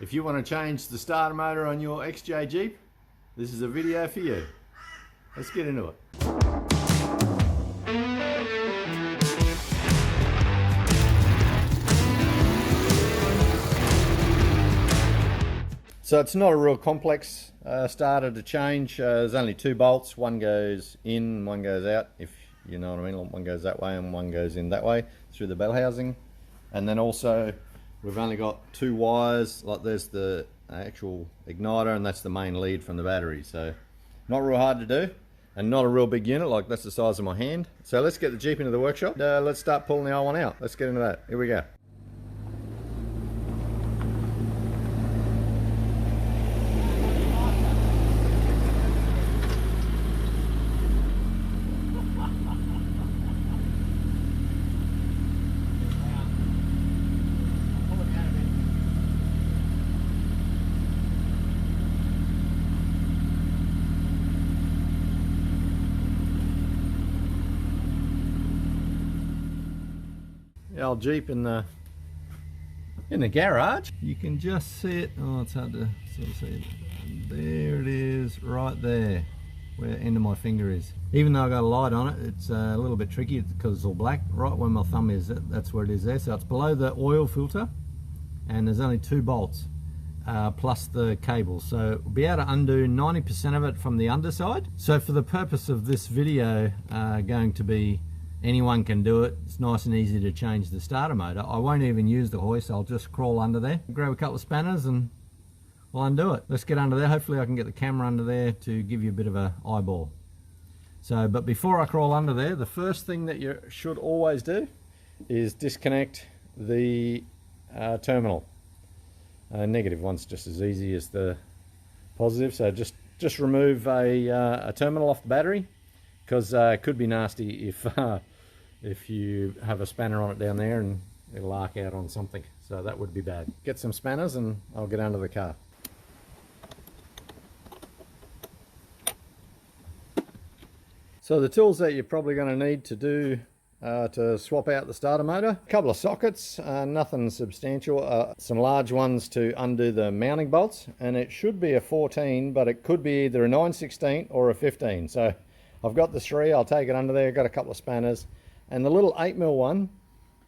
If you want to change the starter motor on your XJ Jeep, this is a video for you. Let's get into it. So it's not a real complex starter to change. There's only two bolts. One goes in, one goes out, if you know what I mean. One goes that way and one goes in that way through the bell housing. And then also we've only got two wires. Like there's the actual igniter and that's the main lead from the battery. So not real hard to do and not a real big unit. Like that's the size of my hand. So let's get the Jeep into the workshop. Let's start pulling the old one out. Let's get into that. Here we go. The old Jeep in the garage. You can just see it. Oh, it's hard to sort of see it. There it is, right there, where the end of my finger is. Even though I got a light on it, it's a little bit tricky because it's all black. Right where my thumb is, that's where it is there. So it's below the oil filter, and there's only two bolts plus the cable. So we'll be able to undo 90% of it from the underside. So for the purpose of this video, going to be anyone can do it. It's nice and easy to change the starter motor. I won't even use the hoist. I'll just crawl under there, grab a couple of spanners and we'll undo it. Let's get under there. Hopefully I can get the camera under there to give you a bit of an eyeball. So, but before I crawl under there, the first thing that you should always do is disconnect the terminal. Negative one's just as easy as the positive. So just remove a terminal off the battery, because it could be nasty if you have a spanner on it down there and it'll arc out on something. So that would be bad. Get some spanners and I'll get under the car. So the tools that you're probably going to need to do to swap out the starter motor: a couple of sockets, nothing substantial, some large ones to undo the mounting bolts, and it should be a 14, but it could be either a 9/16 or a 15. So I've got the three. I'll take it under there. Got a couple of spanners, and the little 8mm one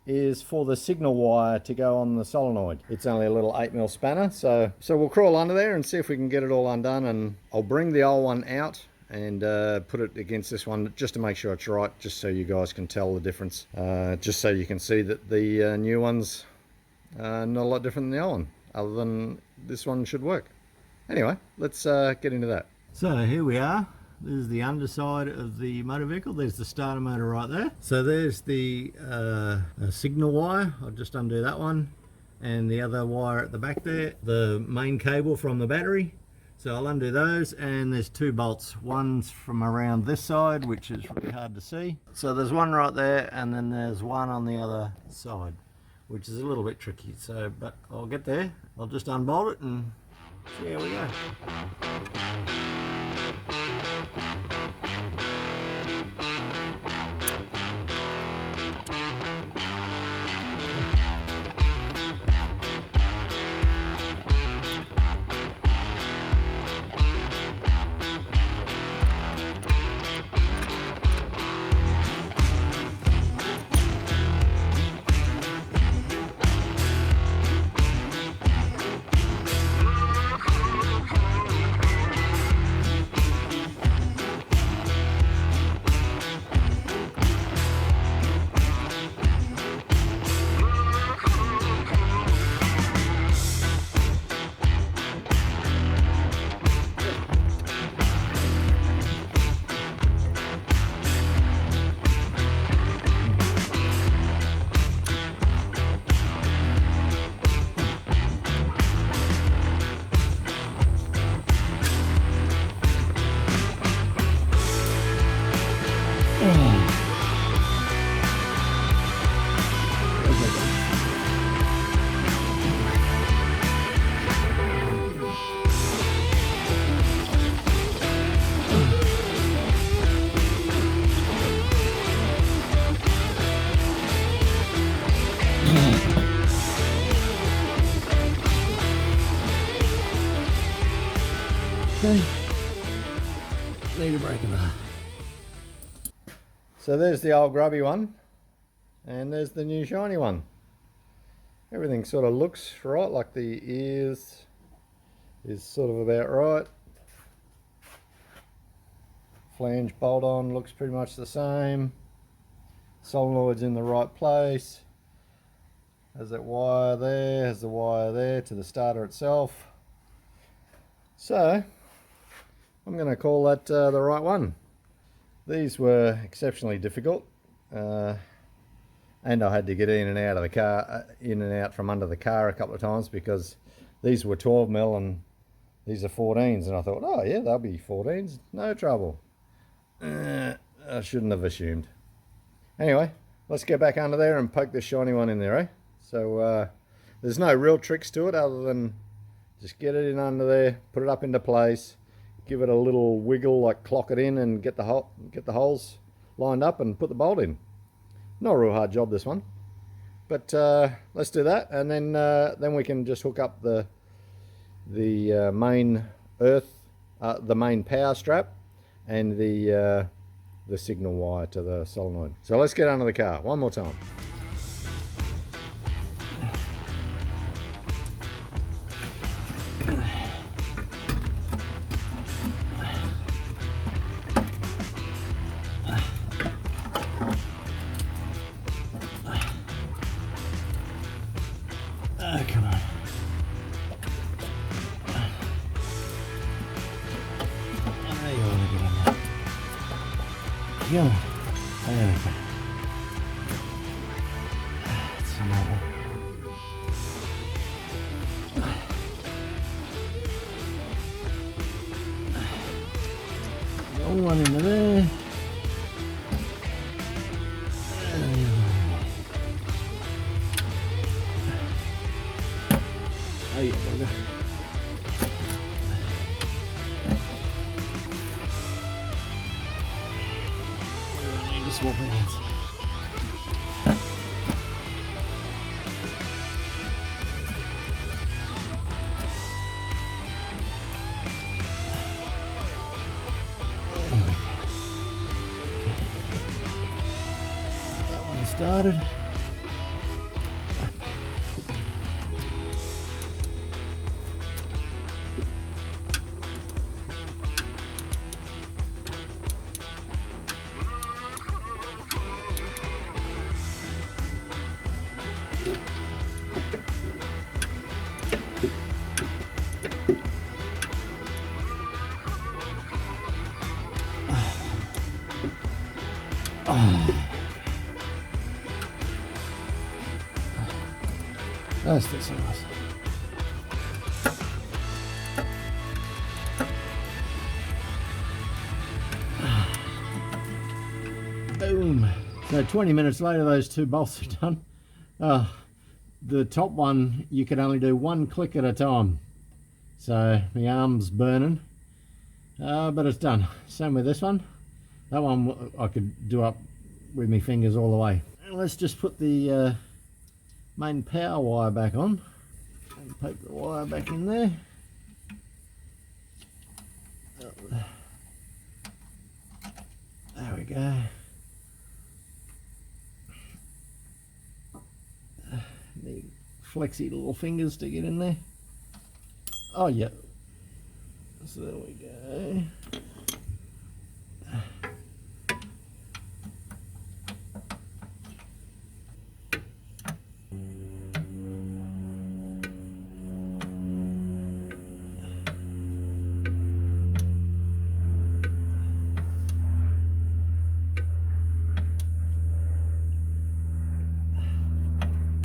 is for the signal wire to go on the solenoid. It's only a little 8mm spanner. So we'll crawl under there and see if we can get it all undone, and I'll bring the old one out and put it against this one just to make sure it's right, just so you guys can tell the difference, just so you can see that the new one's not a lot different than the old one, other than this one should work. Anyway, let's get into that. So here we are. This is the underside of the motor vehicle. There's the starter motor right there. So there's the signal wire. I'll just undo that one, and the other wire at the back there, the main cable from the battery. So I'll undo those, and there's two bolts. One's from around this side, which is really hard to see. So there's one right there, and then there's one on the other side, which is a little bit tricky. So, but I'll get there. I'll just unbolt it and see how we go. Okay. Need a break of that. So there's the old grubby one, and there's the new shiny one. Everything sort of looks right, like the ears is sort of about right. Flange bolt on looks pretty much the same. Solenoid's in the right place. Has that wire there, has the wire there to the starter itself. So I'm going to call that the right one. These were exceptionally difficult, and I had to get in and out of the car, in and out from under the car a couple of times, because these were 12mm and these are 14s, and I thought, oh yeah, they'll be 14s, no trouble. I shouldn't have assumed. Anyway, let's get back under there and poke this shiny one in there, eh? So there's no real tricks to it other than just get it in under there, put it up into place, give it a little wiggle, like clock it in, and get the holes lined up and put the bolt in. Not a real hard job, this one, but let's do that, and then we can just hook up the main the main power strap and the signal wire to the solenoid. So let's get under the car one more time. Come on. There you want to get in there. Come on. There we go. That's another. Got one into there. Oh yeah, bugger. I need to swap hands. That one started. That's this nice. Boom. So 20 minutes later, those two bolts are done. The top one, you can only do one click at a time. So my arm's burning, but it's done. Same with this one. That one I could do up with my fingers all the way. And let's just put the main power wire back on and poke the wire back in there. There we go. Need flexy little fingers to get in there. Oh yeah. So there we go.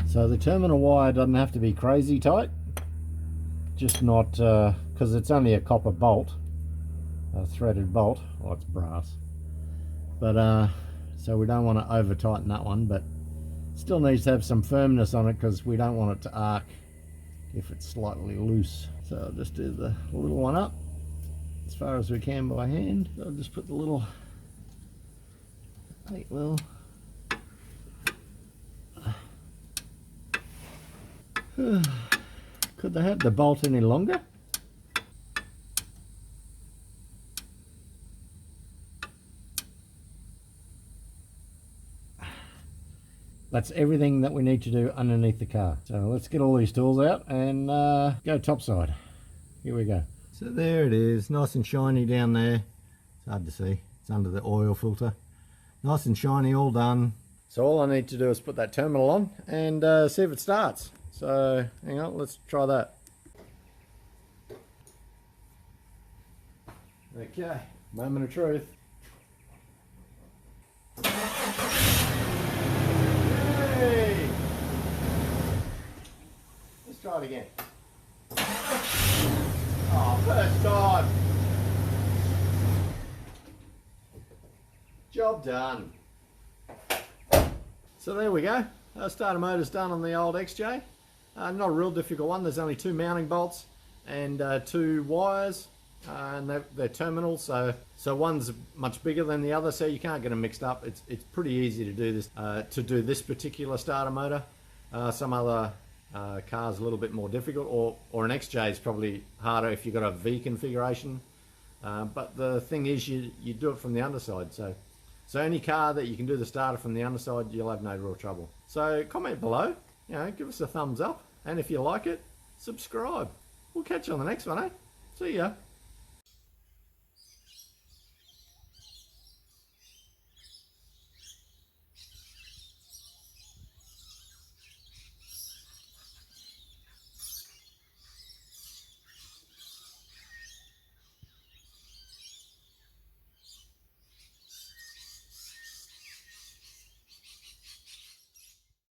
So the terminal wire doesn't have to be crazy tight, just not, because it's only a copper bolt, a threaded bolt. Well, it's brass, but so we don't want to over tighten that one, but still needs to have some firmness on it because we don't want it to arc if it's slightly loose. So I'll just do the little one up as far as we can by hand. So I'll just put the little 8mm. Could they have the bolt any longer? That's everything that we need to do underneath the car. So let's get all these tools out and go topside. Here we go. So there it is, nice and shiny down there. It's hard to see, it's under the oil filter. Nice and shiny, all done. So all I need to do is put that terminal on and see if it starts. So hang on, let's try that. Okay, moment of truth. Hey! Let's try it again. Oh, first time. Job done. So there we go. Starter motor's done on the old XJ. Not a real difficult one. There's only 2 mounting bolts and 2 wires, and they're terminals. So one's much bigger than the other, so you can't get them mixed up. It's pretty easy to do this particular starter motor. Some other cars a little bit more difficult, or an XJ is probably harder if you've got a V configuration. But the thing is, you do it from the underside. So any car that you can do the starter from the underside, you'll have no real trouble. So comment below, give us a thumbs up, and if you like it, subscribe. We'll catch you on the next one, eh? See ya.